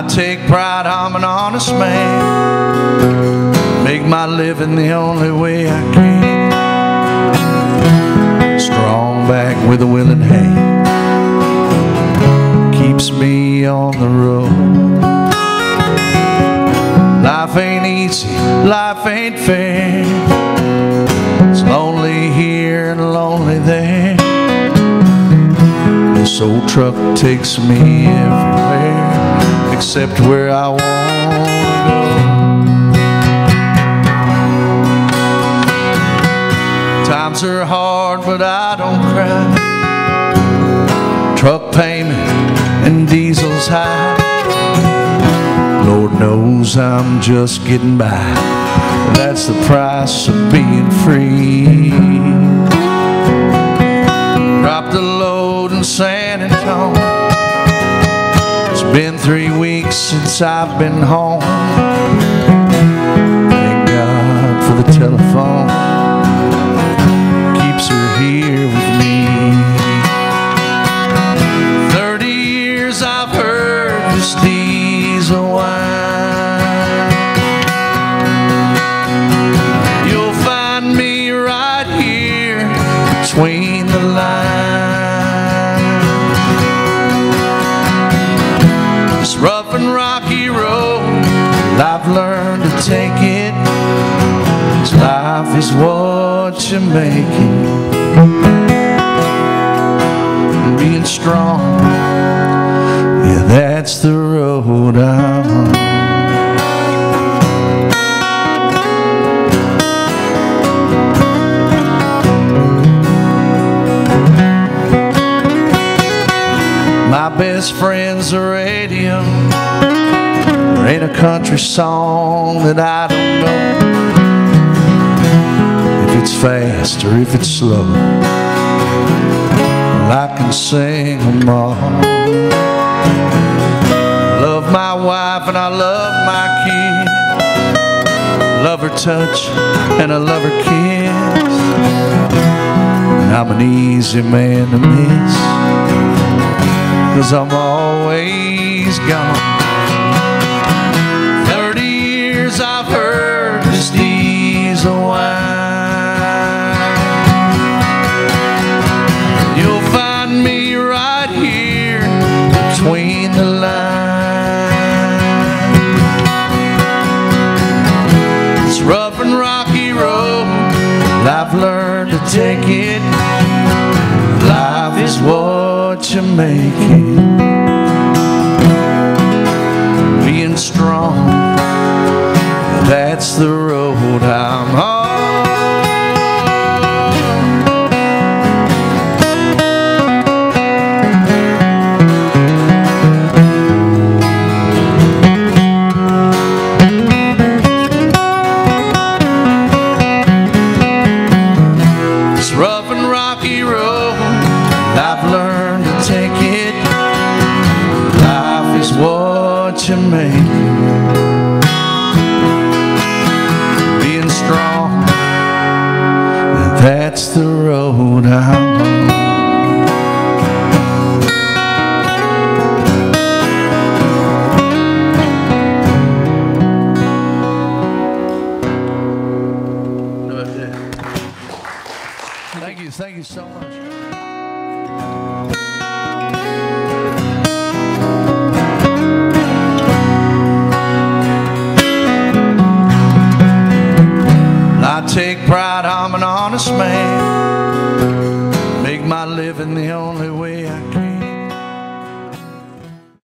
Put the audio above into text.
I take pride I'm an honest man, make my living the only way I can. Strong back with a willing hand keeps me on the road. Life ain't easy, life ain't fair. It's lonely here and lonely there. This old truck takes me everywhere except where I want to go. Times are hard, but I don't cry. Truck payment and diesel's high. Lord knows I'm just getting by. That's the price of being free. Dropped the load in San Antonio. It's been 3 weeks since I've been home. Thank God for the telephone, keeps her here with me. 30 years I've heard this diesel whine. You'll find me right here between the lines. This rough and rocky road, I've learned to take it. This life is what you make it. And being strong, yeah, that's the road I'm on. My best friend's the radio. There ain't a country song that I don't know. If it's fast or if it's slow, well, I can sing them all. I love my wife and I love my kids. Love her touch and I love her kiss. And I'm an easy man to miss, 'cause I'm always gone. 30 years I've heard this diesel whine. You'll find me right here between the lines. This rough and rocky road, I've learned to take it. Life is what you make it. Being strong, that's the road I'm on. This rough and rocky road, I've learned to take it. Life is what you make it. Being strong, that's the road I'm on. Thank you so much. I take pride I'm an honest man, make my living the only way I can.